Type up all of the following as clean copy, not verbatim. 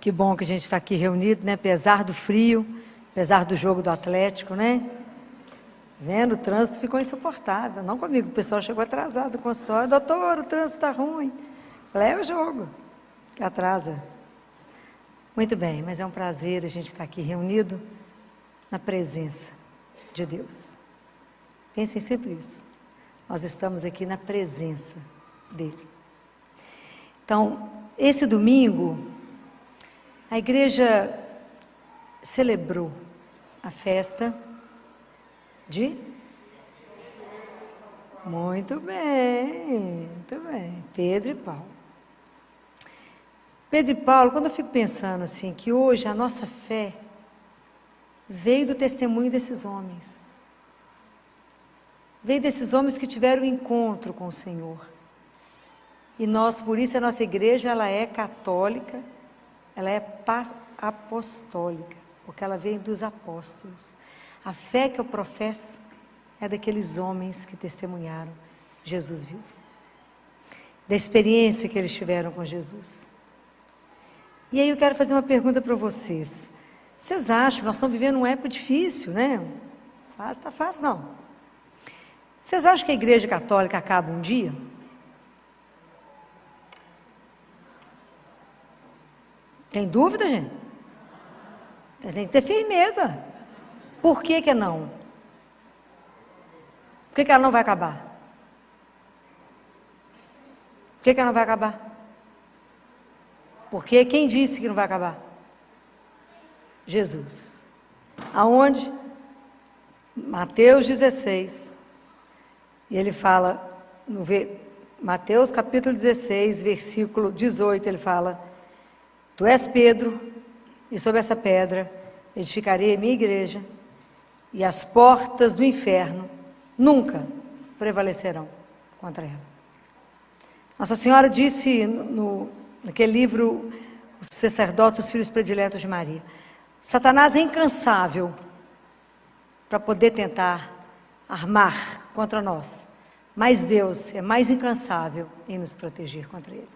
Que bom que a gente está aqui reunido, né? Apesar do frio, apesar do jogo do Atlético, né? Vendo, o trânsito ficou insuportável. Não comigo, o pessoal chegou atrasado do consultório. Doutor, o trânsito está ruim. Falei, é o jogo que atrasa. Muito bem, mas é um prazer a gente estar aqui reunido na presença de Deus. Pensem sempre isso. Nós estamos aqui na presença dEle. Então, esse domingo, a igreja celebrou a festa de... Muito bem, Pedro e Paulo. Pedro e Paulo, quando eu fico pensando assim, que hoje a nossa fé veio do testemunho desses homens. Veio desses homens que tiveram um encontro com o Senhor. E nós, por isso, a nossa igreja, ela é católica, ela é apostólica, porque ela vem dos apóstolos. A fé que eu professo é daqueles homens que testemunharam Jesus vivo. Da experiência que eles tiveram com Jesus. E aí eu quero fazer uma pergunta para vocês. Vocês acham, nós estamos vivendo uma época difícil, né? Está fácil, não. Vocês acham que a igreja católica acaba um dia? Tem dúvida, gente? Tem que ter firmeza. Por que que não? Por que que ela não vai acabar? Por que que ela não vai acabar? Porque quem disse que não vai acabar? Jesus. Aonde? Mateus 16. E ele fala, Mateus capítulo 16, versículo 18, ele fala: Tu és Pedro, e sobre essa pedra edificarei a minha igreja, e as portas do inferno nunca prevalecerão contra ela. Nossa Senhora disse naquele livro, Os Sacerdotes, os Filhos Prediletos de Maria, Satanás é incansável para poder tentar armar contra nós, mas Deus é mais incansável em nos proteger contra ele.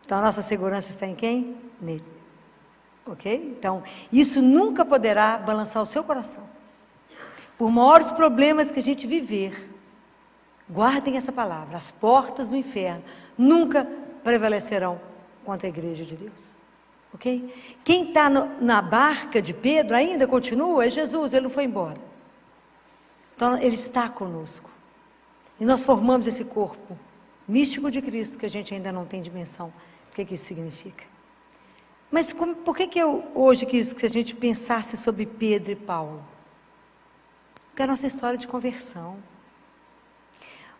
Então a nossa segurança está em quem? Nele. Ok? Então, isso nunca poderá balançar o seu coração. Por maiores problemas que a gente viver, guardem essa palavra, as portas do inferno nunca prevalecerão contra a igreja de Deus. Ok? Quem está na barca de Pedro ainda continua, é Jesus, ele não foi embora. Então, ele está conosco. E nós formamos esse corpo místico de Cristo, que a gente ainda não tem dimensão do que isso significa. Mas por que eu hoje quis que a gente pensasse sobre Pedro e Paulo? Porque é a nossa história de conversão.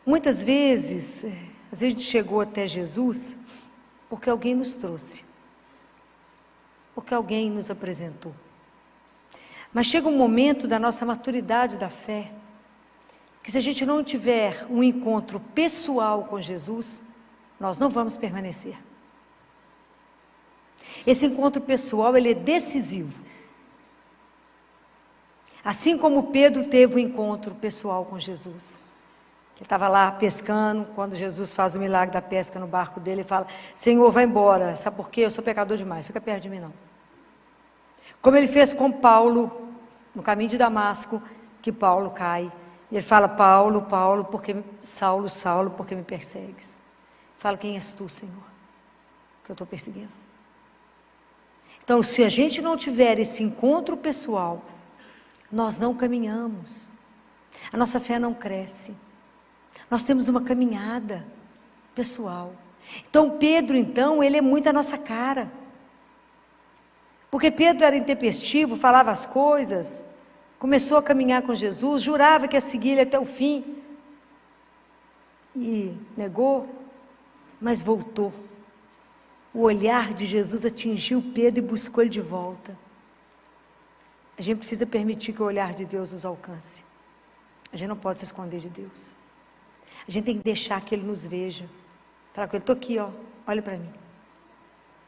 Muitas vezes, às vezes a gente chegou até Jesus porque alguém nos trouxe. Porque alguém nos apresentou. Mas chega um momento da nossa maturidade da fé, que se a gente não tiver um encontro pessoal com Jesus, nós não vamos permanecer. Esse encontro pessoal, ele é decisivo. Assim como Pedro teve um encontro pessoal com Jesus. Ele estava lá pescando, quando Jesus faz o milagre da pesca no barco dele, ele fala: Senhor, vai embora, sabe por quê? Eu sou pecador demais, fica perto de mim não. Como ele fez com Paulo, no caminho de Damasco, que Paulo cai. E ele fala: Paulo, Paulo, Saulo, Saulo, por que me persegues? Fala: quem és tu, Senhor, que eu estou perseguindo? Então, se a gente não tiver esse encontro pessoal, nós não caminhamos. A nossa fé não cresce. Nós temos uma caminhada pessoal. Então, Pedro, ele é muito a nossa cara. Porque Pedro era intempestivo, falava as coisas, começou a caminhar com Jesus, jurava que ia seguir ele até o fim. E negou, mas voltou. O olhar de Jesus atingiu Pedro e buscou ele de volta. A gente precisa permitir que o olhar de Deus nos alcance. A gente não pode se esconder de Deus. A gente tem que deixar que Ele nos veja. Falar com Ele: estou aqui, ó, olha para mim.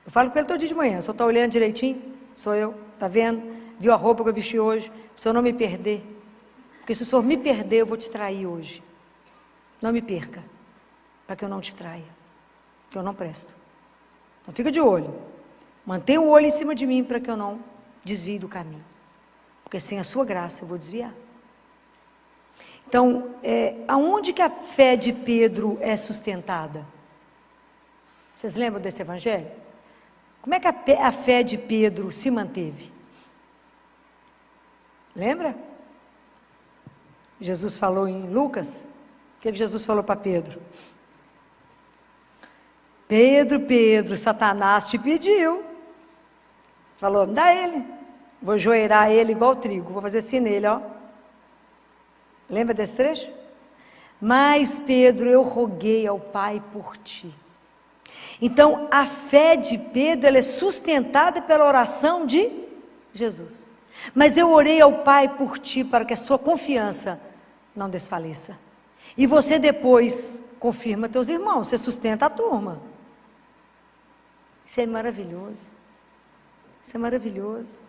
Eu falo com Ele todo dia de manhã, o senhor está olhando direitinho? Sou eu, está vendo? Viu a roupa que eu vesti hoje? Para o senhor não me perder. Porque se o senhor me perder, eu vou te trair hoje. Não me perca, para que eu não te traia. Que eu não presto. Então fica de olho. Mantenha o olho em cima de mim para que eu não desvie do caminho. Porque sem a sua graça eu vou desviar. Então, aonde que a fé de Pedro é sustentada? Vocês lembram desse evangelho? Como é que a fé de Pedro se manteve? Lembra? Jesus falou em Lucas. O que Jesus falou para Pedro? Pedro, Pedro, Satanás te pediu. Falou, me dá ele. Vou joeirar ele igual trigo. Vou fazer assim nele, ó. Lembra desse trecho? Mas, Pedro, eu roguei ao Pai por ti. Então, a fé de Pedro, ela é sustentada pela oração de Jesus. Mas eu orei ao Pai por ti, para que a sua confiança não desfaleça. E você depois confirma teus irmãos, você sustenta a turma. Isso é maravilhoso. Isso é maravilhoso.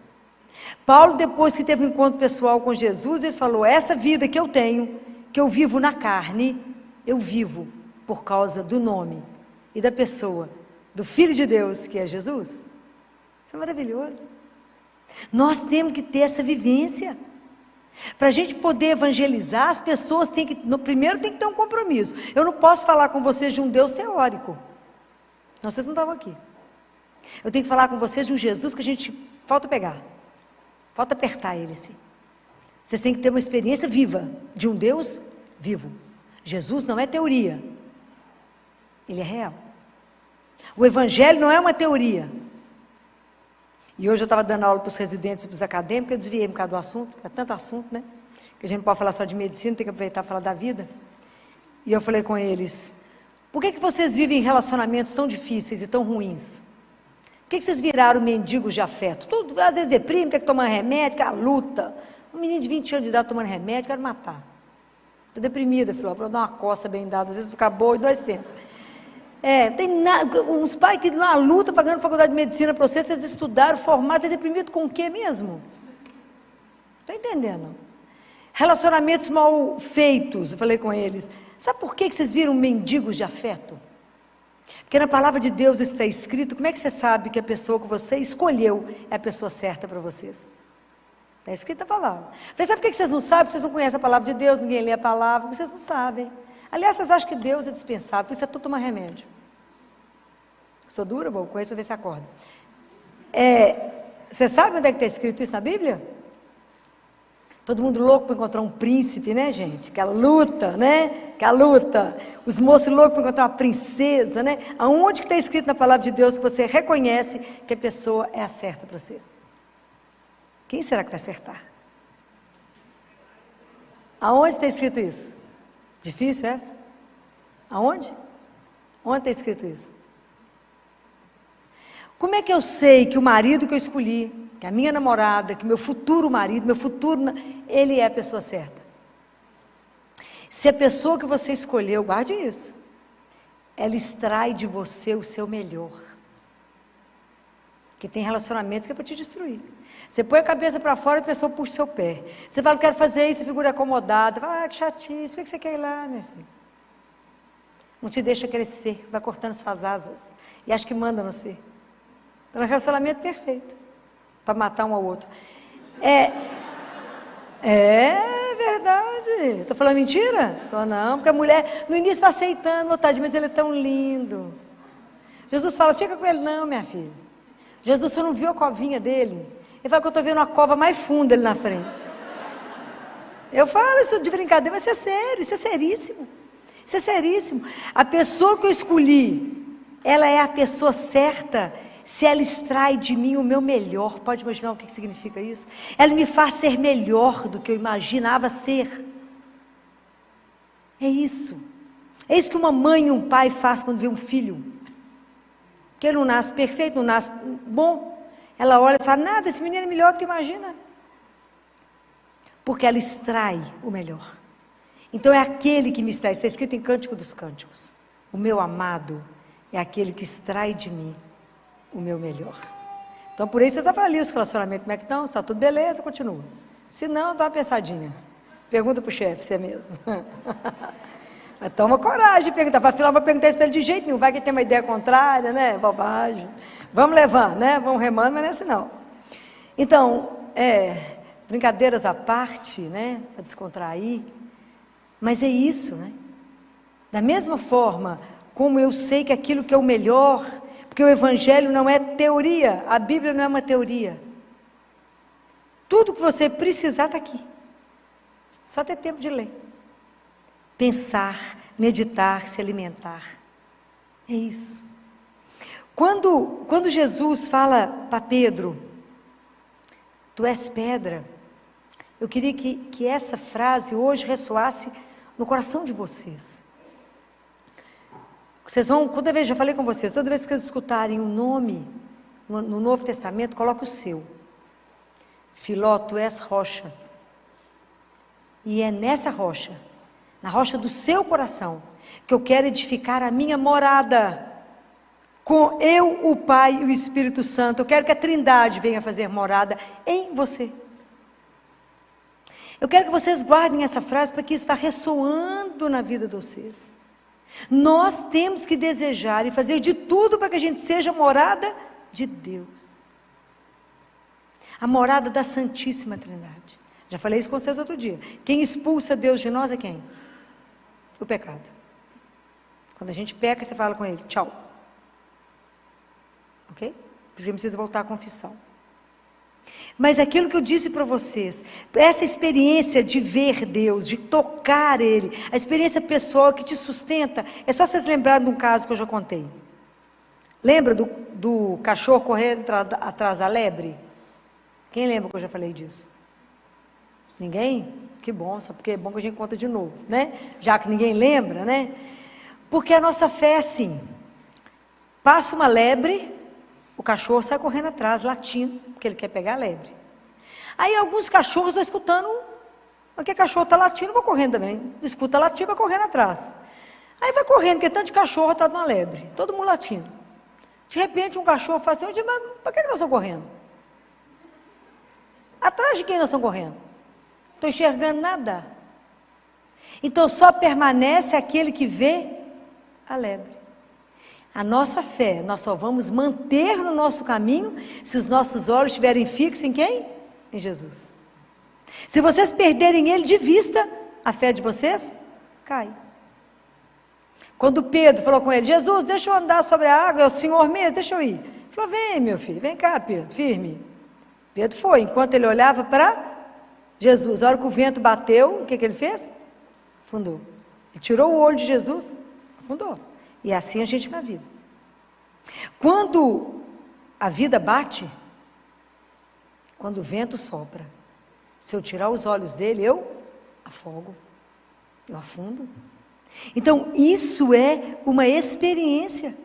Paulo, depois que teve um encontro pessoal com Jesus, ele falou, essa vida que eu tenho, que eu vivo na carne, eu vivo por causa do nome e da pessoa, do Filho de Deus, que é Jesus. Isso é maravilhoso. Nós temos que ter essa vivência. Para a gente poder evangelizar, as pessoas têm que, primeiro tem que ter um compromisso. Eu não posso falar com vocês de um Deus teórico. Não, vocês não estavam aqui. Eu tenho que falar com vocês de um Jesus que a gente falta pegar. Falta apertar ele assim. Vocês têm que ter uma experiência viva de um Deus vivo. Jesus não é teoria. Ele é real. O Evangelho não é uma teoria. E hoje eu estava dando aula para os residentes e para os acadêmicos, eu desviei um bocado do assunto, porque é tanto assunto, né? Que a gente não pode falar só de medicina, tem que aproveitar para falar da vida. E eu falei com eles, por que vocês vivem relacionamentos tão difíceis e tão ruins? Por que vocês viraram mendigos de afeto? Tudo, às vezes deprime, tem que tomar remédio, que é a luta. Um menino de 20 anos de idade tomando remédio, quero matar. Estou deprimida, filho, vou dar uma coça bem dada, às vezes ficar boa em 2 tempos. Tem uns pais que na luta, pagando faculdade de medicina para vocês estudaram, formaram, deprimido com o quê mesmo? Estou entendendo. Relacionamentos mal feitos, eu falei com eles. Sabe por que vocês viram mendigos de afeto? Porque na palavra de Deus está escrito, como é que você sabe que a pessoa que você escolheu é a pessoa certa para vocês? Está escrita a palavra. Mas sabe por que vocês não sabem? Porque vocês não conhecem a palavra de Deus, ninguém lê a palavra, vocês não sabem. Aliás, vocês acham que Deus é dispensável, por isso é tudo tomar remédio. Sou dura, bom, conheço para ver se acorda. Você sabe onde é que está escrito isso na Bíblia? Todo mundo louco para encontrar um príncipe, né, gente? Que a luta, né? Que a luta. Os moços loucos para encontrar uma princesa, né? Aonde que está escrito na palavra de Deus que você reconhece que a pessoa é a certa para vocês? Quem será que vai acertar? Aonde está escrito isso? Difícil essa? Aonde? Onde está escrito isso? Como é que eu sei que o marido que eu escolhi, que a minha namorada, que meu futuro marido, ele é a pessoa certa? Se a pessoa que você escolheu, guarde isso, ela extrai de você o seu melhor. Porque tem relacionamentos que é para te destruir. Você põe a cabeça para fora e a pessoa puxa o seu pé. Você fala, quero fazer isso, figura acomodada. Fala, que chatice, por que você quer ir lá, minha filha? Não te deixa crescer, vai cortando suas asas. E acha que manda no ser. Então, é um relacionamento perfeito. Para matar um ao outro. É verdade. Estou falando mentira? Estou não, porque a mulher no início vai aceitando, tadinho, mas ele é tão lindo. Jesus fala, fica com ele não, minha filha. Jesus, você não viu a covinha dele? Ele fala que eu estou vendo uma cova mais funda ali na frente. Eu falo isso de brincadeira, mas isso é sério, isso é seríssimo. Isso é seríssimo. A pessoa que eu escolhi, ela é a pessoa certa, se ela extrai de mim o meu melhor. Pode imaginar o que significa isso? Ela me faz ser melhor do que eu imaginava ser. É isso. É isso que uma mãe e um pai faz quando vê um filho. Que ele não nasce perfeito, não nasce bom. Ela olha e fala, nada, esse menino é melhor do que imagina. Porque ela extrai o melhor. Então é aquele que me extrai, está escrito em Cântico dos Cânticos. O meu amado é aquele que extrai de mim o meu melhor. Então por isso vocês avaliam os relacionamentos, como é que estão? Está tudo beleza, continua. Se não, dá uma pensadinha. Pergunta para o chefe, se é mesmo. Mas toma coragem de perguntar. Para não vai perguntar isso para ele de jeito nenhum. Vai que ele tem uma ideia contrária, né? Bobagem. Vamos levando, né? Vamos remando, mas não é assim não. Então, brincadeiras à parte, né? Para descontrair. Mas é isso, né? Da mesma forma como eu sei que aquilo que é o melhor, porque o Evangelho não é teoria, a Bíblia não é uma teoria. Tudo que você precisar está aqui. Só ter tempo de ler. Pensar, meditar, se alimentar. É isso. Quando Jesus fala para Pedro, tu és pedra, eu queria que essa frase hoje ressoasse no coração de vocês. Vocês vão, toda vez, já falei com vocês, toda vez que vocês escutarem um nome no Novo Testamento, coloque o seu. Filó, tu és rocha. E é nessa rocha, na rocha do seu coração, que eu quero edificar a minha morada. Com eu, o Pai e o Espírito Santo. Eu quero que a Trindade venha fazer morada em você. Eu quero que vocês guardem essa frase para que isso vá ressoando na vida de vocês. Nós temos que desejar e fazer de tudo para que a gente seja morada de Deus. A morada da Santíssima Trindade. Já falei isso com vocês outro dia. Quem expulsa Deus de nós é quem? O pecado. Quando a gente peca, você fala com ele, tchau. Ok? Porque a gente precisa voltar à confissão. Mas aquilo que eu disse para vocês, essa experiência de ver Deus, de tocar Ele, a experiência pessoal que te sustenta, é só vocês lembrarem de um caso que eu já contei. Lembra do cachorro correndo atrás da lebre? Quem lembra que eu já falei disso? Ninguém? Que bom, só porque é bom que a gente conta de novo, né? Já que ninguém lembra, né? Porque a nossa fé é assim, passa uma lebre, o cachorro sai correndo atrás, latindo, porque ele quer pegar a lebre. Aí alguns cachorros estão escutando, porque o cachorro está latindo, vou correndo também. Escuta latir, vai correndo atrás. Aí vai correndo, porque tanto de cachorro atrás de uma lebre, todo mundo latindo. De repente um cachorro fala assim, mas por que nós estamos correndo? Atrás de quem nós estamos correndo? Não estou enxergando nada. Então só permanece aquele que vê a lebre. A nossa fé, nós só vamos manter no nosso caminho se os nossos olhos estiverem fixos em quem? Em Jesus. Se vocês perderem Ele de vista, a fé de vocês cai. Quando Pedro falou com ele, Jesus, deixa eu andar sobre a água, é o Senhor mesmo, deixa eu ir. Ele falou, vem meu filho, vem cá Pedro, firme. Pedro foi, enquanto ele olhava para Jesus, a hora que o vento bateu, o que ele fez? Afundou. Ele tirou o olho de Jesus, afundou. E assim a gente na vida. Quando a vida bate, quando o vento sopra, se eu tirar os olhos dele, eu afogo, eu afundo. Então isso é uma experiência,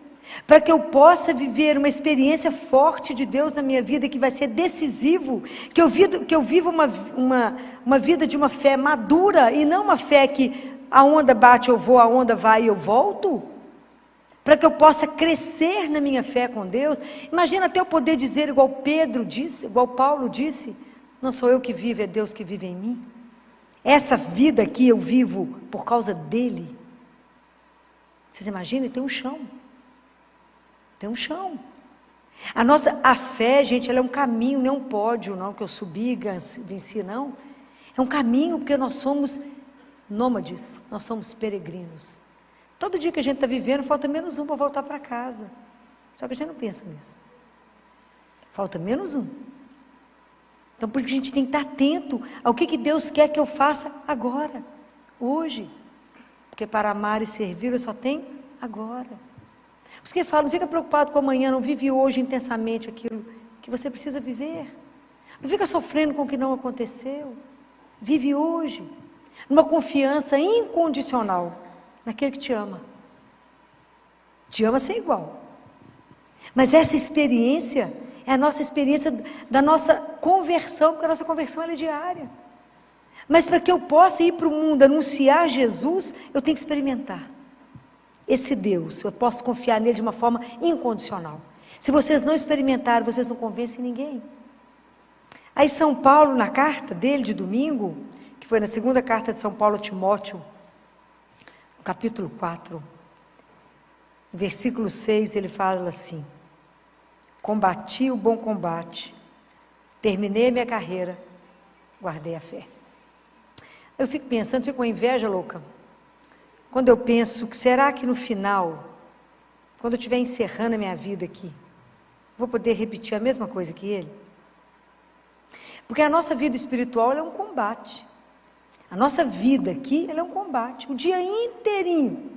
para que eu possa viver uma experiência forte de Deus na minha vida, que vai ser decisivo, que eu viva uma vida de uma fé madura, e não uma fé que a onda bate eu vou, a onda vai e eu volto, para que eu possa crescer na minha fé com Deus. Imagina até eu poder dizer igual Pedro disse, igual Paulo disse, não sou eu que vivo, é Deus que vive em mim. Essa vida aqui eu vivo por causa dEle. Vocês imaginam? Tem um chão. Tem um chão. A fé, gente, ela é um caminho, não é um pódio, não, que eu subi, venci, não. É um caminho, porque nós somos nômades, nós somos peregrinos. Todo dia que a gente está vivendo, falta menos um para voltar para casa. Só que a gente não pensa nisso. Falta menos um. Então, por isso que a gente tem que estar atento ao que Deus quer que eu faça agora, hoje. Porque para amar e servir, eu só tenho agora. Por isso que ele fala, não fica preocupado com amanhã, não vive hoje intensamente aquilo que você precisa viver. Não fica sofrendo com o que não aconteceu. Vive hoje, numa confiança incondicional naquele que te ama. Te ama sem igual. Mas essa experiência é a nossa experiência da nossa conversão, porque a nossa conversão ela é diária. Mas para que eu possa ir para o mundo anunciar Jesus, eu tenho que experimentar esse Deus. Eu posso confiar nele de uma forma incondicional. Se vocês não experimentarem, vocês não convencem ninguém. Aí São Paulo, na carta dele de domingo, que foi na segunda carta de São Paulo a Timóteo, capítulo 4, versículo 6, ele fala assim: combati o bom combate, terminei a minha carreira, guardei a fé. Eu fico pensando, fico com uma inveja louca, quando eu penso que será que no final, quando eu estiver encerrando a minha vida aqui, vou poder repetir a mesma coisa que ele? Porque a nossa vida espiritual ela é um combate. A nossa vida aqui ela é um combate. O dia inteirinho.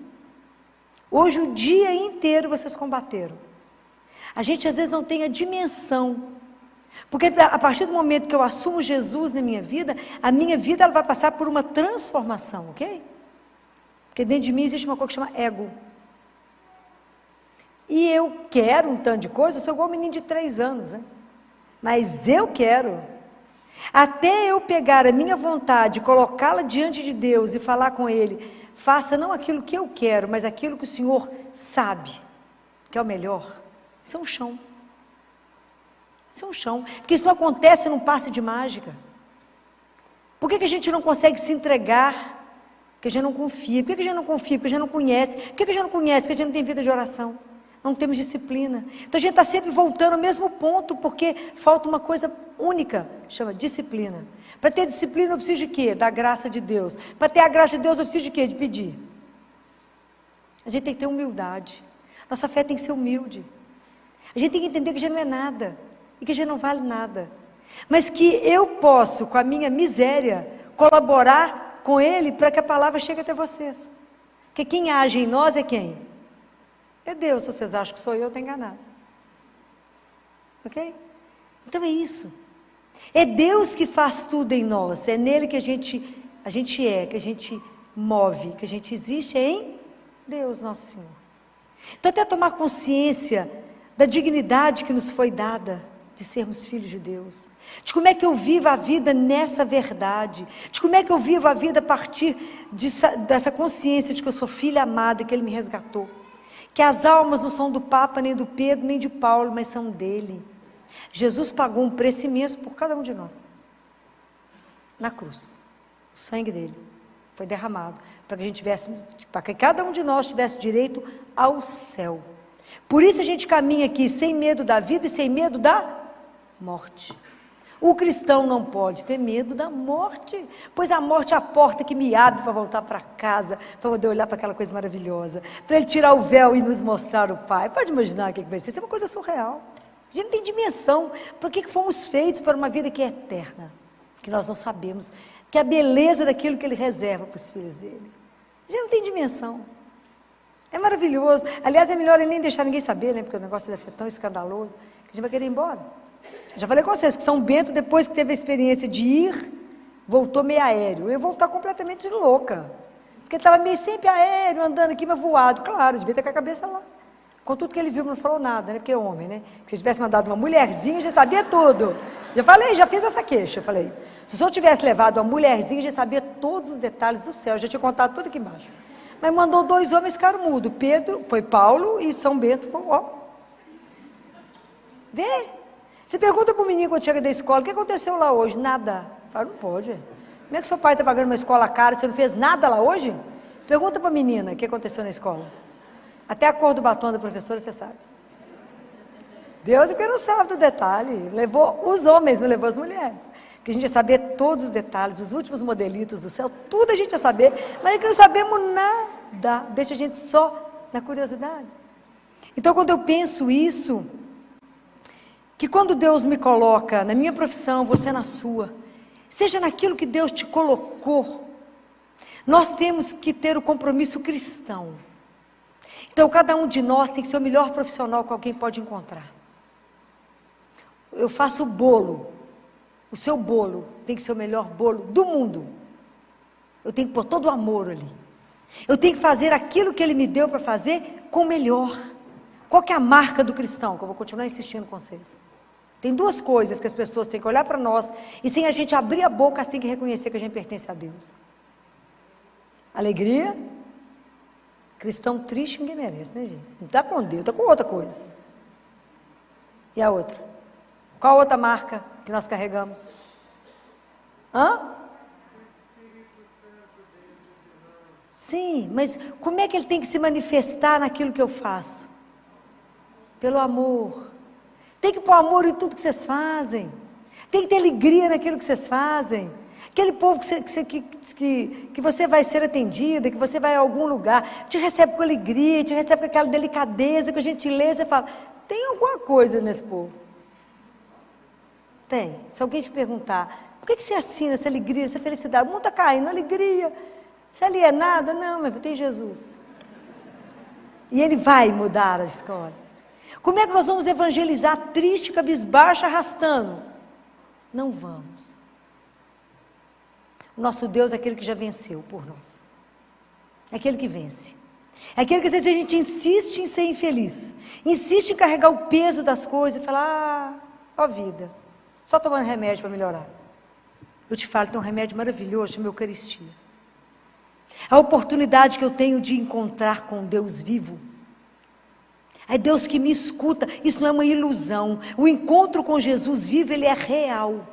Hoje o dia inteiro vocês combateram. A gente às vezes não tem a dimensão. Porque a partir do momento que eu assumo Jesus na minha vida, a minha vida ela vai passar por uma transformação, ok? Porque dentro de mim existe uma coisa que chama ego. E eu quero um tanto de coisa, eu sou igual um menino de 3 anos, né? Mas eu quero. Até eu pegar a minha vontade, colocá-la diante de Deus e falar com Ele, faça não aquilo que eu quero, mas aquilo que o Senhor sabe, que é o melhor. Isso é um chão. Isso é um chão. Porque isso não acontece num passe de mágica. Por que a gente não consegue se entregar? Porque a gente não confia. Por que a gente não confia? Porque a gente não conhece. Por que a gente não conhece? Porque a gente não tem vida de oração. Não temos disciplina. Então a gente está sempre voltando ao mesmo ponto, porque falta uma coisa única, chama disciplina. Para ter disciplina eu preciso de quê? Da graça de Deus. Para ter a graça de Deus eu preciso de quê? De pedir. A gente tem que ter humildade. Nossa fé tem que ser humilde. A gente tem que entender que a gente não é nada. E que a gente não vale nada. Mas que eu posso, com a minha miséria, colaborar com Ele para que a palavra chegue até vocês. Porque quem age em nós é quem? É Deus. Se vocês acham que sou eu estou enganado. Ok? Então é isso. É Deus que faz tudo em nós. É nele que a gente é, que a gente move, que a gente existe, é em Deus, nosso Senhor. Então até tomar consciência da dignidade que nos foi dada de sermos filhos de Deus, de como é que eu vivo a vida nessa verdade, de como é que eu vivo a vida a partir dessa consciência de que eu sou filha amada, que Ele me resgatou, que as almas não são do Papa, nem do Pedro, nem de Paulo, mas são dele. Jesus pagou um preço imenso por cada um de nós, na cruz. O sangue dele foi derramado para que cada um de nós tivesse direito ao céu. Por isso a gente caminha aqui sem medo da vida e sem medo da morte. O cristão não pode ter medo da morte, pois a morte é a porta que me abre para voltar para casa, para poder olhar para aquela coisa maravilhosa, para Ele tirar o véu e nos mostrar o Pai. Pode imaginar o que vai ser? Isso é uma coisa surreal. A gente não tem dimensão. Por que fomos feitos para uma vida que é eterna? Que nós não sabemos, que é a beleza daquilo que Ele reserva para os filhos dele. A gente não tem dimensão. É maravilhoso. Aliás, é melhor Ele nem deixar ninguém saber, né? Porque o negócio deve ser tão escandaloso que a gente vai querer ir embora. Já falei com vocês que São Bento, depois que teve a experiência de ir, voltou meio aéreo. Eu ia voltar completamente louca. Diz que ele estava meio sempre aéreo, andando aqui, mas voado. Claro, devia ter com a cabeça lá. Com tudo que ele viu, não falou nada, né? Porque é homem, né? Se ele tivesse mandado uma mulherzinha, já sabia tudo. Já falei, já fiz essa queixa. Eu falei, se o senhor tivesse levado uma mulherzinha, já sabia todos os detalhes do céu. Já tinha contado tudo aqui embaixo. Mas mandou 2 homens, ficaram mudos. Pedro, foi Paulo, e São Bento, ó. Vê. Você pergunta para o menino quando chega da escola, o que aconteceu lá hoje? Nada. Fala, não pode. Como é que seu pai está pagando uma escola cara, você não fez nada lá hoje? Pergunta para a menina o que aconteceu na escola. Até a cor do batom da professora você sabe. Deus é que não sabe do detalhe. Levou os homens, não levou as mulheres. Porque a gente ia saber todos os detalhes, os últimos modelitos do céu, tudo a gente ia saber, mas é que não sabemos nada. Deixa a gente só na curiosidade. Então quando eu penso isso, que quando Deus me coloca na minha profissão, você na sua, seja naquilo que Deus te colocou, nós temos que ter o compromisso cristão. Então cada um de nós tem que ser o melhor profissional que alguém pode encontrar. Eu faço bolo, o seu bolo tem que ser o melhor bolo do mundo. Eu tenho que pôr todo o amor ali. Eu tenho que fazer aquilo que Ele me deu para fazer com o melhor. Qual que é a marca do cristão? Que eu vou continuar insistindo com vocês. Tem 2 coisas que as pessoas têm que olhar para nós, e sem a gente abrir a boca, elas têm que reconhecer que a gente pertence a Deus. Alegria. Cristão triste ninguém merece, né, gente? Não está com Deus, está com outra coisa. E a outra? Qual a outra marca que nós carregamos? Sim, mas como é que ele tem que se manifestar naquilo que eu faço? Pelo amor. Tem que pôr amor em tudo que vocês fazem. Tem que ter alegria naquilo que vocês fazem. Aquele povo que você vai ser atendida, que você vai a algum lugar, te recebe com alegria, te recebe com aquela delicadeza, com gentileza, você fala, tem alguma coisa nesse povo? Tem. Se alguém te perguntar, por que você assina essa alegria, essa felicidade? O mundo está caindo, alegria. Você é alienada? Não, mas tem Jesus. E Ele vai mudar a história. Como é que nós vamos evangelizar triste, cabisbaixo, arrastando? Não vamos. O nosso Deus é aquele que já venceu por nós. É aquele que vence. É aquele que às vezes a gente insiste em ser infeliz. Insiste em carregar o peso das coisas e falar, ó vida, só tomando remédio para melhorar. Eu te falo, tem um remédio maravilhoso, chama Eucaristia. A oportunidade que eu tenho de encontrar com Deus vivo. É Deus que me escuta, isso não é uma ilusão. O encontro com Jesus vivo, ele é real.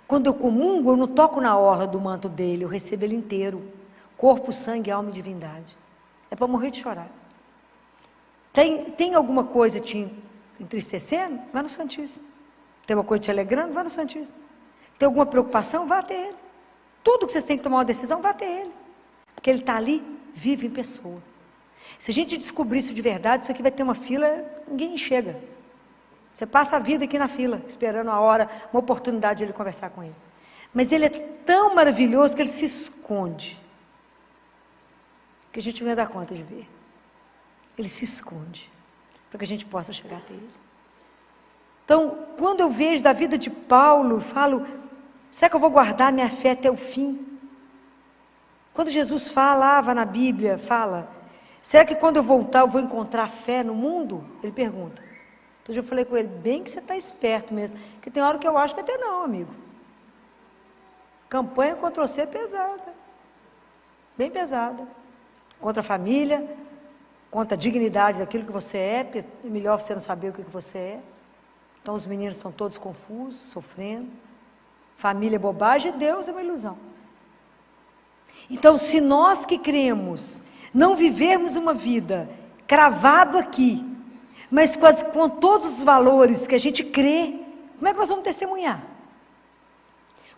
Quando eu comungo, eu não toco na orla do manto dele, eu recebo ele inteiro. Corpo, sangue, alma e divindade. É para morrer de chorar. Tem alguma coisa te entristecendo? Vai no Santíssimo. Tem uma coisa te alegrando? Vai no Santíssimo. Tem alguma preocupação? Vá até ele. Tudo que vocês têm que tomar uma decisão, vá até ele. Porque ele está ali, vive em pessoa. Se a gente descobrir isso de verdade, isso aqui vai ter uma fila, ninguém chega. Você passa a vida aqui na fila, esperando a hora, uma oportunidade de ele conversar com ele. Mas ele é tão maravilhoso que ele se esconde. Que a gente não ia dar conta de ver. Ele se esconde, para que a gente possa chegar até ele. Então, quando eu vejo da vida de Paulo, falo, será que eu vou guardar minha fé até o fim? Quando Jesus falava na Bíblia, fala, será que quando eu voltar eu vou encontrar fé no mundo? Ele pergunta. Então eu falei com ele, bem que você está esperto mesmo, porque tem hora que eu acho que até não, amigo. Campanha contra você é pesada, bem pesada, contra a família, contra a dignidade daquilo que você é, porque é melhor você não saber o que você é. Então os meninos estão todos confusos, sofrendo, família é bobagem, Deus é uma ilusão. Então se nós que cremos, não vivermos uma vida cravado aqui, mas com todos os valores que a gente crê, como é que nós vamos testemunhar?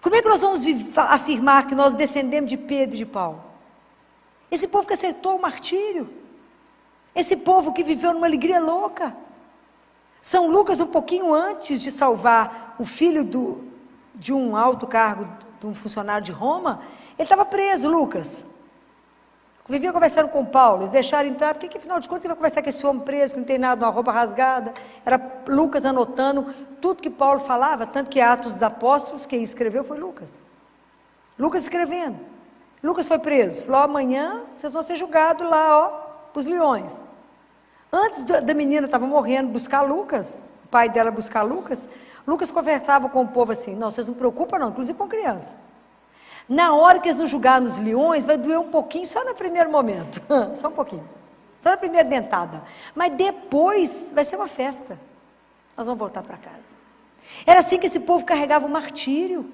Como é que nós vamos afirmar que nós descendemos de Pedro e de Paulo? Esse povo que aceitou o martírio, esse povo que viveu numa alegria louca. São Lucas, um pouquinho antes de salvar o filho de um alto cargo, de um funcionário de Roma, ele estava preso, Lucas. Vivia conversando com Paulo, eles deixaram entrar, porque que, afinal de contas ele vai conversar com esse homem preso, que não tem nada, uma roupa rasgada. Era Lucas anotando tudo que Paulo falava, tanto que Atos dos Apóstolos, quem escreveu foi Lucas. Lucas escrevendo. Lucas foi preso, falou, amanhã vocês vão ser julgados lá, ó, para os leões. Antes da menina estava morrendo, buscar Lucas, o pai dela buscar Lucas, Lucas conversava com o povo assim, não, vocês não se preocupam não, inclusive com criança. Na hora que eles nos julgarem nos leões, vai doer um pouquinho, só no primeiro momento, só um pouquinho, só na primeira dentada, mas depois vai ser uma festa, nós vamos voltar para casa. Era assim que esse povo carregava o martírio,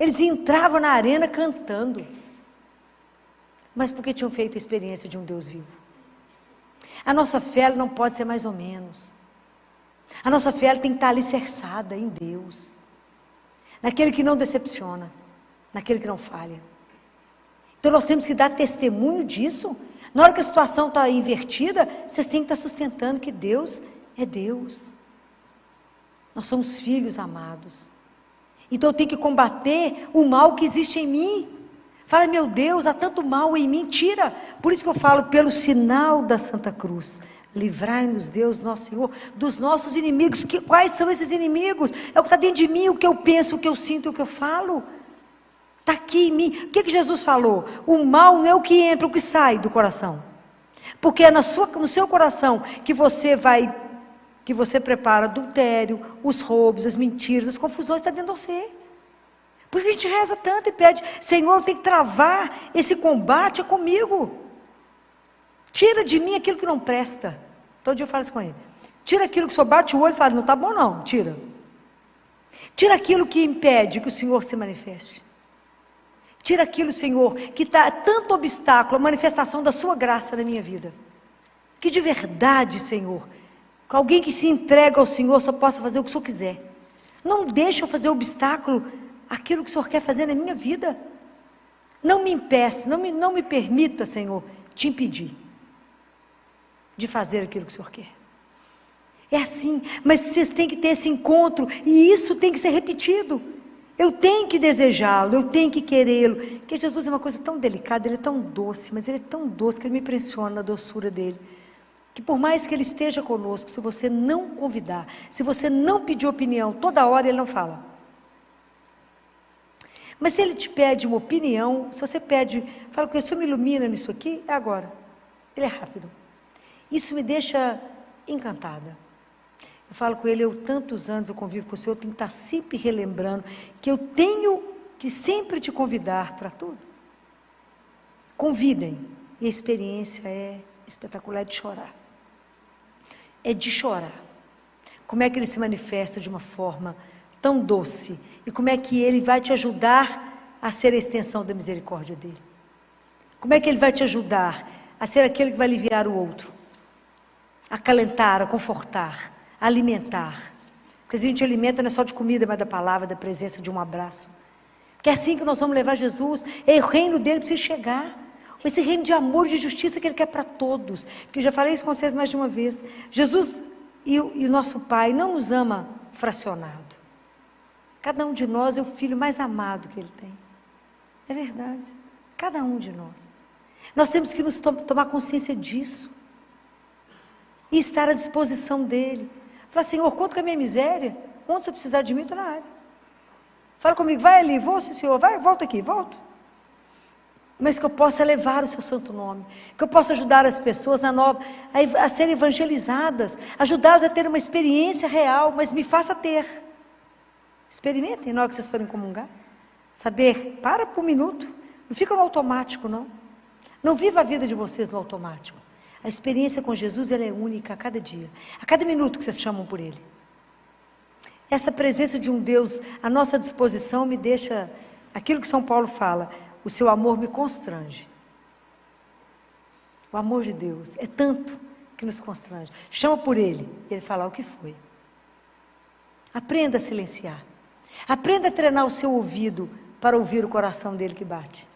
eles entravam na arena cantando, mas porque tinham feito a experiência de um Deus vivo. A nossa fé ela não pode ser mais ou menos, a nossa fé ela tem que estar alicerçada em Deus, naquele que não decepciona, naquele que não falha. Então nós temos que dar testemunho disso. Na hora que a situação está invertida, vocês têm que estar sustentando que Deus é Deus. Nós somos filhos amados. Então eu tenho que combater o mal que existe em mim. Fala, meu Deus, há tanto mal em mim, tira. Por isso que eu falo, pelo sinal da Santa Cruz, livrai-nos, Deus, nosso Senhor, dos nossos inimigos. Quais são esses inimigos? É o que está dentro de mim, o que eu penso, o que eu sinto, o que eu falo. Está aqui em mim. O que Jesus falou? O mal não é o que entra, o que sai do coração. Porque é no seu coração que você prepara adultério, os roubos, as mentiras, as confusões, está dentro de você. Por isso a gente reza tanto e pede, Senhor, eu tenho que travar esse combate, é comigo. Tira de mim aquilo que não presta. Todo dia eu falo isso com ele. Tira aquilo que só bate o olho e fala, não está bom não, tira. Tira aquilo que impede que o Senhor se manifeste. Tira aquilo, Senhor, que está tanto obstáculo à manifestação da sua graça na minha vida. Que de verdade, Senhor, que alguém que se entrega ao Senhor só possa fazer o que o Senhor quiser. Não deixe eu fazer obstáculo àquilo que o Senhor quer fazer na minha vida. Não me impeça, não me permita, Senhor, te impedir de fazer aquilo que o Senhor quer. É assim, mas vocês têm que ter esse encontro, e isso tem que ser repetido. Eu tenho que desejá-lo, eu tenho que querê-lo. Porque Jesus é uma coisa tão delicada, ele é tão doce, mas ele é tão doce que ele me impressiona na doçura dele. Que por mais que ele esteja conosco, se você não convidar, se você não pedir opinião, toda hora ele não fala. Mas se ele te pede uma opinião, se você pede, fala com ele, o Senhor me ilumina nisso aqui, é agora. Ele é rápido. Isso me deixa encantada. Eu falo com ele, tantos anos eu convivo com o Senhor, eu tenho que estar sempre relembrando que eu tenho que sempre te convidar para tudo. Convidem. E a experiência é espetacular, é de chorar. É de chorar. Como é que ele se manifesta de uma forma tão doce? E como é que ele vai te ajudar a ser a extensão da misericórdia dele? Como é que ele vai te ajudar a ser aquele que vai aliviar o outro? A acalentar, a confortar, a alimentar. Porque a gente alimenta não é só de comida, mas da palavra, da presença, de um abraço. Porque é assim que nós vamos levar Jesus. O reino dele precisa chegar. Esse reino de amor e de justiça que ele quer para todos. Porque eu já falei isso com vocês mais de uma vez. Jesus e o nosso Pai não nos ama fracionado. Cada um de nós é o filho mais amado que ele tem. É verdade. Cada um de nós. Nós temos que nos tomar consciência disso. E estar à disposição dele. Fala, Senhor, conta com a minha miséria. Onde você precisar de mim, estou na área. Fala comigo, vai ali, vou sim, Senhor, vai, volta aqui, volto. Mas que eu possa levar o seu santo nome. Que eu possa ajudar as pessoas a serem evangelizadas. Ajudá-las a ter uma experiência real, mas me faça ter. Experimentem na hora que vocês forem comungar. Saber, para por um minuto. Não fica no automático, não. Não viva a vida de vocês no automático. A experiência com Jesus, ela é única a cada dia. A cada minuto que vocês chamam por Ele. Essa presença de um Deus à nossa disposição me deixa, aquilo que São Paulo fala, o seu amor me constrange. O amor de Deus é tanto que nos constrange. Chama por Ele, Ele fala o que foi. Aprenda a silenciar. Aprenda a treinar o seu ouvido para ouvir o coração dele que bate.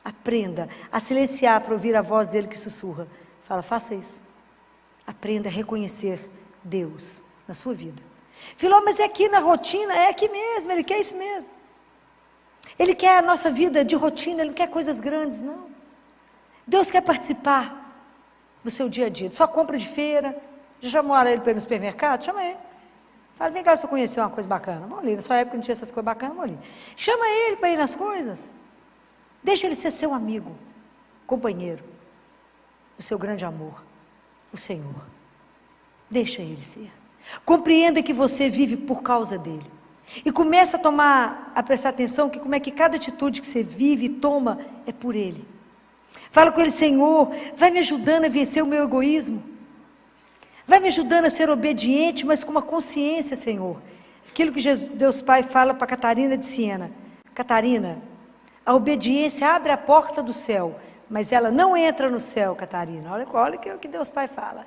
Aprenda a silenciar para ouvir a voz dele que sussurra. Fala, faça isso. Aprenda a reconhecer Deus na sua vida. Filó, mas é aqui na rotina, é aqui mesmo, ele quer isso mesmo. Ele quer a nossa vida de rotina, ele não quer coisas grandes, não. Deus quer participar do seu dia a dia, de sua compra de feira. Já chamou ele para ir no supermercado? Chama ele. Fala, vem cá, se eu conhecer uma coisa bacana. Vamos ali, na sua época não tinha essas coisas bacanas, vamos ali. Chama ele para ir nas coisas. Deixa ele ser seu amigo, companheiro. O seu grande amor, o Senhor. Deixa ele ser. Compreenda que você vive por causa dele. E começa a prestar atenção que como é que cada atitude que você vive e toma é por ele. Fala com ele, Senhor, vai me ajudando a vencer o meu egoísmo. Vai me ajudando a ser obediente, mas com uma consciência, Senhor. Aquilo que Deus Pai fala para Catarina de Siena. Catarina, a obediência abre a porta do céu, mas ela não entra no céu, Catarina. Olha o que Deus Pai fala.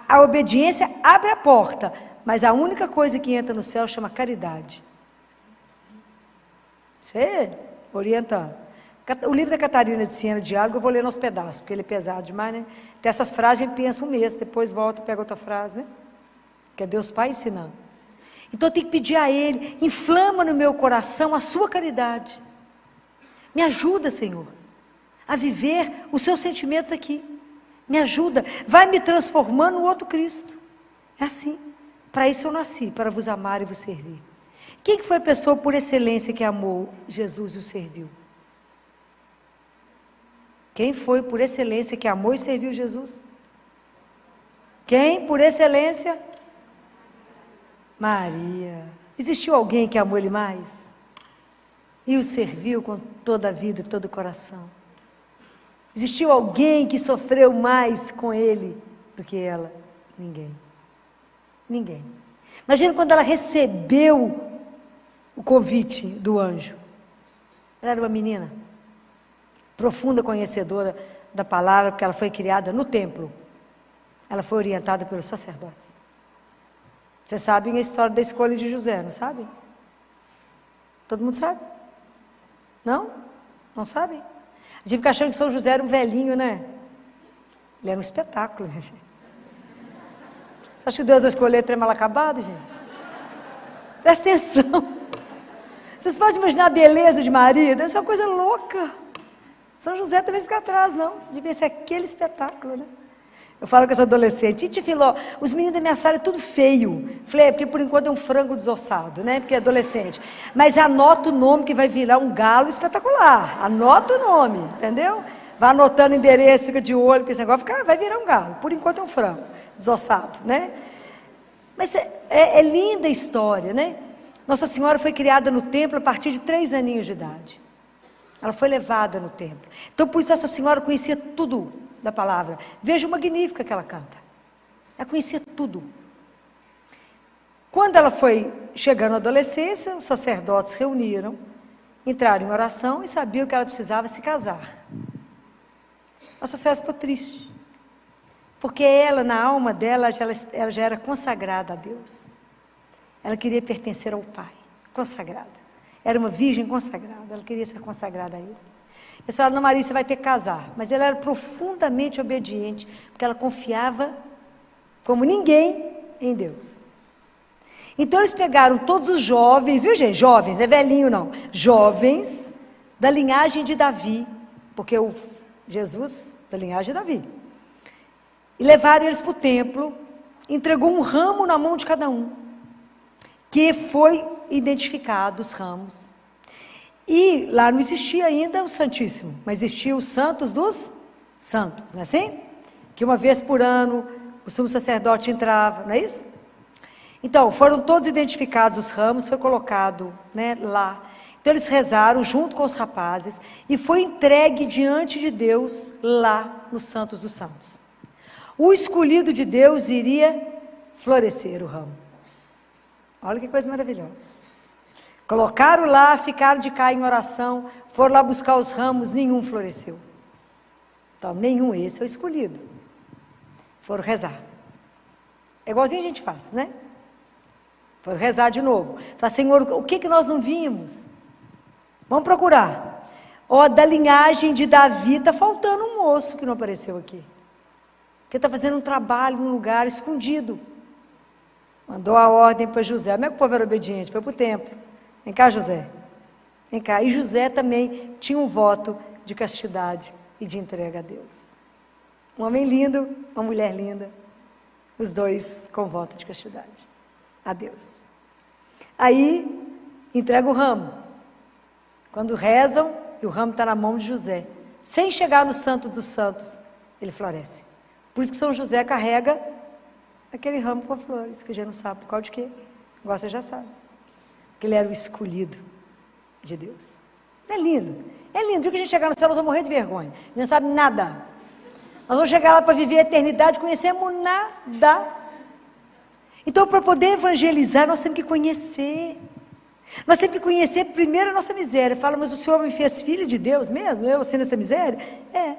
A obediência abre a porta, mas a única coisa que entra no céu chama caridade. Você orienta. O livro da Catarina de Siena, Diálogo, eu vou ler nos pedaços, porque ele é pesado demais, né? Tem essas frases, a gente pensa um mês, depois volta e pega outra frase, né? Que é Deus Pai ensinando. Então eu tenho que pedir a Ele, inflama no meu coração a sua caridade. Me ajuda, Senhor, a viver os seus sentimentos aqui. Me ajuda, vai me transformando no outro Cristo. É assim. Para isso eu nasci, para vos amar e vos servir. Quem que foi a pessoa por excelência que amou Jesus e o serviu? Quem foi por excelência que amou e serviu Jesus? Quem por excelência? Maria. Existiu alguém que amou ele mais? E o serviu com toda a vida e todo o coração? Existiu alguém que sofreu mais com ele do que ela? Ninguém. Ninguém. Imagina quando ela recebeu o convite do anjo. Ela era uma menina profunda conhecedora da palavra, porque ela foi criada no templo. Ela foi orientada pelos sacerdotes. Vocês sabem a história da escolha de José, não sabem? Todo mundo sabe? Não? Não sabem? A gente fica achando que São José era um velhinho, né? Ele era um espetáculo, minha filha. Você acha que Deus vai escolher trem mal acabado, gente? Presta atenção. Vocês podem imaginar a beleza de Maria? Deve ser uma coisa louca. São José também fica atrás, não. Devia ser aquele espetáculo, né? Eu falo com essa adolescente, Titi Filó, os meninos da minha sala é tudo feio. Falei, porque por enquanto é um frango desossado, né? Porque é adolescente. Mas anota o nome que vai virar um galo espetacular. Anota o nome, entendeu? Vai anotando o endereço, fica de olho, porque esse negócio vai virar um galo. Por enquanto é um frango desossado, né? Mas é linda a história, né? Nossa Senhora foi criada no templo a partir de 3 aninhos de idade. Ela foi levada no templo. Então, por isso, Nossa Senhora conhecia tudo da palavra. Veja o Magnífica que ela canta. Ela conhecia tudo. Quando ela foi chegando à adolescência, os sacerdotes reuniram, entraram em oração e sabiam que ela precisava se casar. Nossa Senhora ficou triste. Porque ela, na alma dela, ela já era consagrada a Deus. Ela queria pertencer ao Pai, consagrada. Era uma virgem consagrada, ela queria ser consagrada a Ele. Eles falaram, não, Maria, você vai ter que casar. Mas ela era profundamente obediente, porque ela confiava, como ninguém, em Deus. Então eles pegaram todos os jovens, viu gente? Jovens, não é velhinho não. Jovens da linhagem de Davi, porque o Jesus da linhagem de Davi. E levaram eles para o templo, entregou um ramo na mão de cada um, que foi identificado os ramos. E lá não existia ainda o Santíssimo, mas existia os Santos dos Santos, não é assim? Que uma vez por ano o sumo sacerdote entrava, não é isso? Então, foram todos identificados os ramos, foi colocado, né, lá. Então eles rezaram junto com os rapazes e foi entregue diante de Deus lá nos Santos dos Santos. O escolhido de Deus iria florescer o ramo. Olha que coisa maravilhosa. Colocaram lá, ficaram de cá em oração, foram lá buscar os ramos, nenhum floresceu. Então, nenhum, esse é o escolhido. Foram rezar. É igualzinho a gente faz, né? Foram rezar de novo. Fala, Senhor, o que nós não vimos? Vamos procurar. Ó, da linhagem de Davi, está faltando um moço que não apareceu aqui. Que está fazendo um trabalho num lugar escondido. Mandou a ordem para José. Como é que o povo era obediente? Foi para o templo. Vem cá, José. Vem cá. E José também tinha um voto de castidade e de entrega a Deus. Um homem lindo, uma mulher linda. Os dois com voto de castidade a Deus. Aí, entrega o ramo. Quando rezam, e o ramo está na mão de José. Sem chegar no Santo dos Santos, ele floresce. Por isso que São José carrega aquele ramo com flores, que a gente não sabe por causa de quê. Agora você já sabe. Que ele era o escolhido de Deus. Não é lindo? É lindo. O dia que a gente chegar no céu, nós vamos morrer de vergonha. A gente não sabe nada. Nós vamos chegar lá para viver a eternidade, conhecemos nada. Então, para poder evangelizar, nós temos que conhecer. Nós temos que conhecer primeiro a nossa miséria. Fala, mas o Senhor me fez filho de Deus mesmo? Eu sendo essa miséria? É.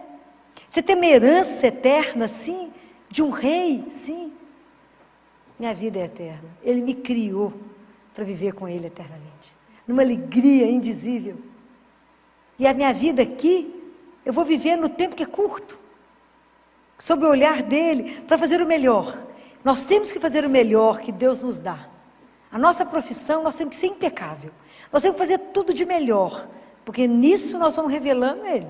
Você tem uma herança eterna, sim, de um rei, sim. Minha vida é eterna. Ele me criou para viver com Ele eternamente. Numa alegria indizível. E a minha vida aqui, eu vou viver no tempo que é curto. Sob o olhar dEle, para fazer o melhor. Nós temos que fazer o melhor que Deus nos dá. A nossa profissão, nós temos que ser impecável. Nós temos que fazer tudo de melhor. Porque nisso nós vamos revelando Ele.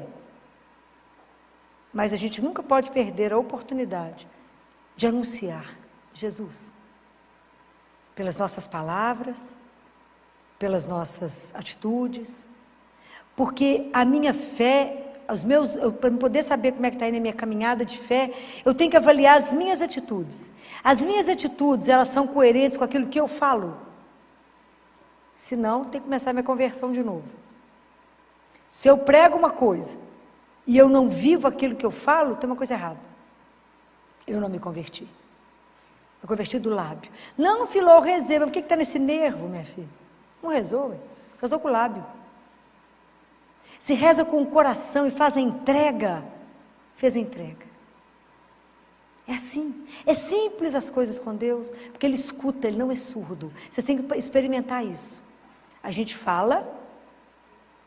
Mas a gente nunca pode perder a oportunidade de anunciar Jesus. Pelas nossas palavras, pelas nossas atitudes. Porque a minha fé, para poder saber como é que está indo a minha caminhada de fé, eu tenho que avaliar as minhas atitudes. As minhas atitudes, elas são coerentes com aquilo que eu falo. Senão, tem que começar a minha conversão de novo. Se eu prego uma coisa e eu não vivo aquilo que eu falo, tem uma coisa errada. Eu não me converti. Eu converti do lábio. Não, Filó, rezei, mas por que está nesse nervo, minha filha? Não rezou, rezou com o lábio. se reza com o coração e faz a entrega, fez a entrega. É assim, é simples as coisas com Deus, porque Ele escuta, Ele não é surdo. Vocês têm que experimentar isso. A gente fala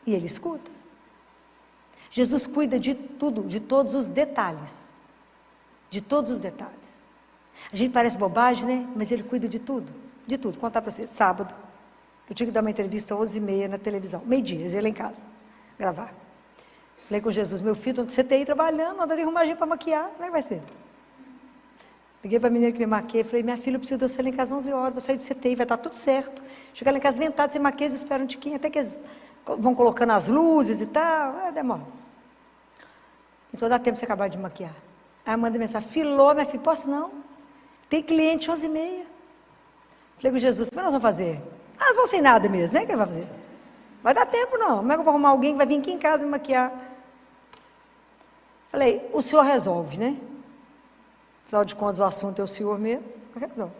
e Ele escuta. Jesus cuida de tudo, de todos os detalhes. De todos os detalhes. A gente parece bobagem, né? Mas Ele cuida de tudo. De tudo. Vou contar para vocês. Sábado, eu tinha que dar uma entrevista às 11h30 na televisão. Meio-dia, eu ia lá em casa, gravar. Falei com Jesus, meu filho, você tem aí trabalhando, anda de arrumar gente para maquiar, como é que vai ser? Liguei para a menina que me maquia, falei, minha filha, eu preciso de você lá em casa às 11 horas, vou sair do CTI, vai estar tudo certo. Chegar lá em casa ventado, sem maquia, eles esperam um tiquinho, até que eles vão colocando as luzes e tal, demora. Então dá tempo de você acabar de maquiar. Aí manda mensagem, Filó, minha filha, posso não? Tem cliente 11h30. Falei com Jesus, o que nós vamos fazer? Nós vamos sem nada mesmo, né? O que ele vai fazer? Vai dar tempo não, como é que eu vou arrumar alguém que vai vir aqui em casa me maquiar? Falei, o senhor resolve, né? Afinal de contas, o assunto é o senhor mesmo, resolve.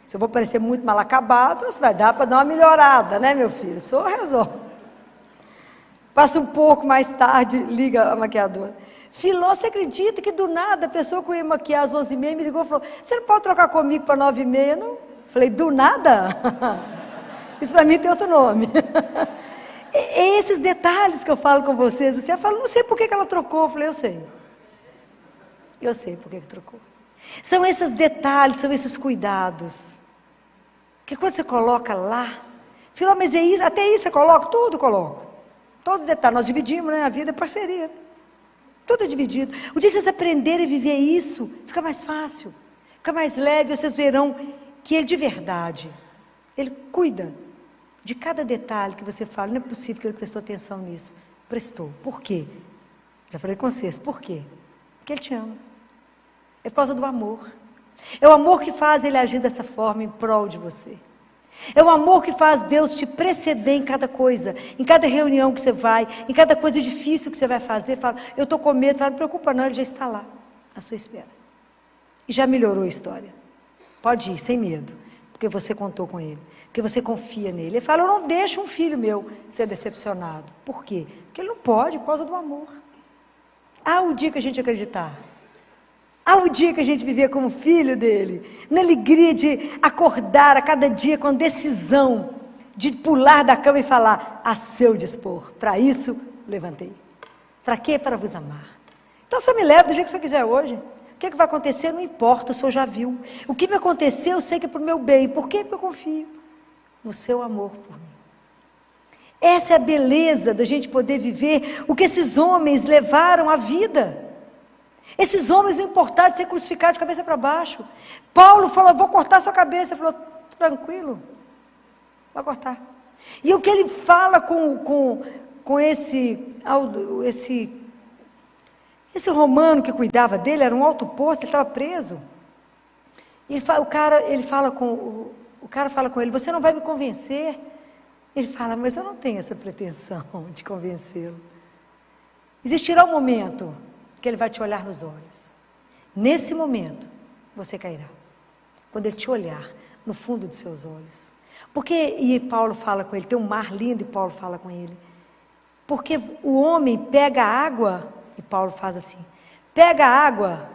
Se eu vou parecer muito mal acabado, você vai dar para dar uma melhorada, né, meu filho? O senhor resolve. Passa um pouco mais tarde, liga a maquiadora. Filó, você acredita que do nada a pessoa que eu ia maquiar às 11h30 me ligou e falou, você não pode trocar comigo para 9h30, não? Falei, do nada? Isso para mim tem outro nome. É esses detalhes que eu falo com vocês. Você fala, não sei por que ela trocou. Eu falei, eu sei. Eu sei por que trocou. São esses detalhes, são esses cuidados. Que quando você coloca lá, Filó, mas é isso, até isso você coloca? Tudo coloco. Todos os detalhes. Nós dividimos, né? A vida é parceria. Né? Tudo é dividido. O dia que vocês aprenderem a viver isso, fica mais fácil. Fica mais leve. Vocês verão que Ele de verdade, Ele cuida de cada detalhe que você fala. Não é possível que Ele prestou atenção nisso. Prestou. Por quê? Já falei com vocês. Por quê? Porque Ele te ama. É por causa do amor. É o amor que faz Ele agir dessa forma em prol de você. É o amor que faz Deus te preceder em cada coisa, em cada reunião que você vai, em cada coisa difícil que você vai fazer. Fala, eu estou com medo, fala, não preocupa não, Ele já está lá, à sua espera. E já melhorou a história. Pode ir, sem medo, porque você contou com Ele, porque você confia nele. Ele fala, eu não deixo um filho meu ser decepcionado. Por quê? Porque Ele não pode, por causa do amor. Há o dia que a gente acreditar. Há o dia que a gente viver como filho dele, na alegria de acordar a cada dia com decisão, de pular da cama e falar, a seu dispor, para isso levantei. Para quê? Para vos amar. Então só me leva do jeito que você quiser hoje. O que vai acontecer? Não importa, o senhor já viu. O que me aconteceu, eu sei que é para o meu bem. Por quê? Porque eu confio no seu amor por mim. Essa é a beleza da gente poder viver o que esses homens levaram à vida. Esses homens não importaram de ser crucificados de cabeça para baixo. Paulo falou, vou cortar sua cabeça. Ele falou, tranquilo, vai cortar. E o que ele fala com esse romano que cuidava dele, era um alto posto, ele estava preso. E o cara fala com ele, você não vai me convencer? Ele fala, mas eu não tenho essa pretensão de convencê-lo. Existirá um momento que Ele vai te olhar nos olhos. Nesse momento, você cairá. Quando Ele te olhar no fundo dos seus olhos. E Paulo fala com ele, tem um mar lindo e Paulo fala com ele. Porque o homem pega a água, e Paulo faz assim, pega a água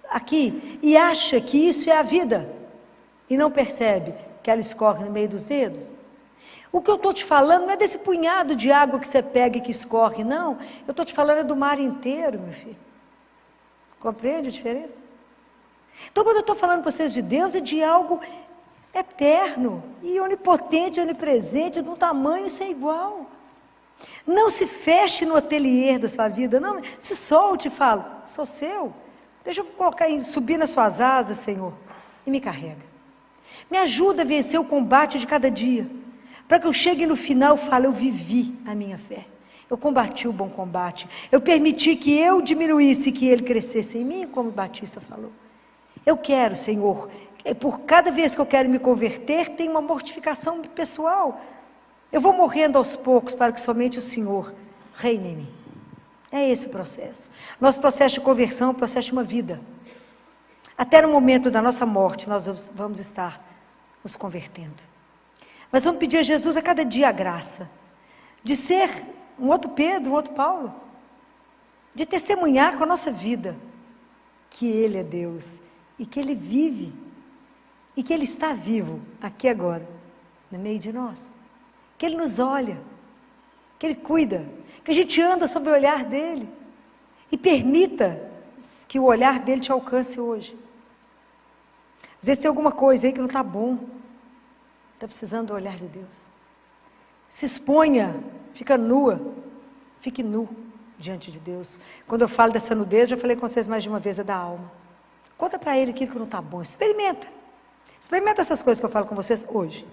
aqui e acha que isso é a vida. E não percebe que ela escorre no meio dos dedos. O que eu estou te falando não é desse punhado de água que você pega e que escorre, não. Eu estou te falando é do mar inteiro, meu filho. Compreende a diferença? Então, quando eu estou falando para vocês de Deus, é de algo eterno, e onipotente, onipresente, de um tamanho sem igual. Não se feche no ateliê da sua vida, não. Se solte e fala, sou seu. Deixa eu subir nas suas asas, Senhor, e me carrega. Me ajuda a vencer o combate de cada dia. Para que eu chegue no final e fale, eu vivi a minha fé. Eu combati o bom combate. Eu permiti que eu diminuísse e que Ele crescesse em mim, como o Batista falou. Eu quero, Senhor, por cada vez que eu quero me converter, tem uma mortificação pessoal. Eu vou morrendo aos poucos para que somente o Senhor reine em mim. É esse o processo. Nosso processo de conversão é um processo de uma vida. Até no momento da nossa morte, nós vamos estar nos convertendo. Mas vamos pedir a Jesus a cada dia a graça de ser um outro Pedro, um outro Paulo, de testemunhar com a nossa vida que Ele é Deus e que Ele vive e que Ele está vivo aqui agora, no meio de nós, que Ele nos olha, que Ele cuida, que a gente anda sob o olhar dEle e permita que o olhar dEle te alcance hoje. Às vezes tem alguma coisa aí que não está bom, está precisando do olhar de Deus. Se exponha, fica nua, fique nu diante de Deus. Quando eu falo dessa nudez, já falei com vocês mais de uma vez, é da alma. Conta para Ele aquilo que não está bom, experimenta essas coisas que eu falo com vocês hoje.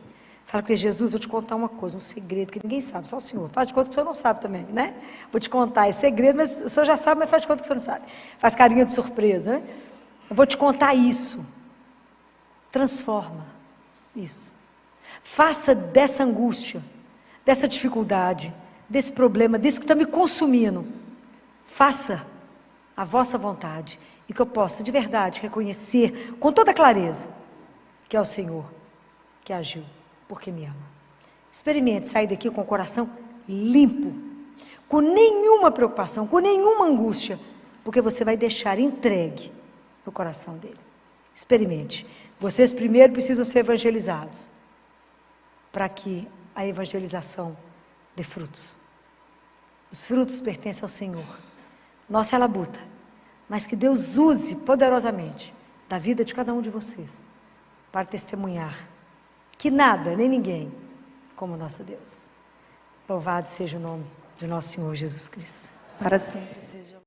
Fala com Jesus, vou te contar uma coisa, um segredo que ninguém sabe, só o Senhor. Faz de conta que o Senhor não sabe também, né? Vou te contar esse segredo, mas o Senhor já sabe, mas faz de conta que o Senhor não sabe. Faz carinha de surpresa, né? Eu vou te contar isso. Transforma isso. Faça dessa angústia, dessa dificuldade, desse problema, disso que está me consumindo, faça a vossa vontade e que eu possa de verdade reconhecer com toda clareza que é o Senhor que agiu, porque me ama. Experimente sair daqui com o coração limpo, com nenhuma preocupação, com nenhuma angústia, porque você vai deixar entregue no coração dele. Experimente. Vocês primeiro precisam ser evangelizados, para que a evangelização dê frutos. Os frutos pertencem ao Senhor. Nossa é a labuta, mas que Deus use poderosamente da vida de cada um de vocês para testemunhar que nada, nem ninguém, como o nosso Deus. Louvado seja o nome de nosso Senhor Jesus Cristo. Para sempre seja.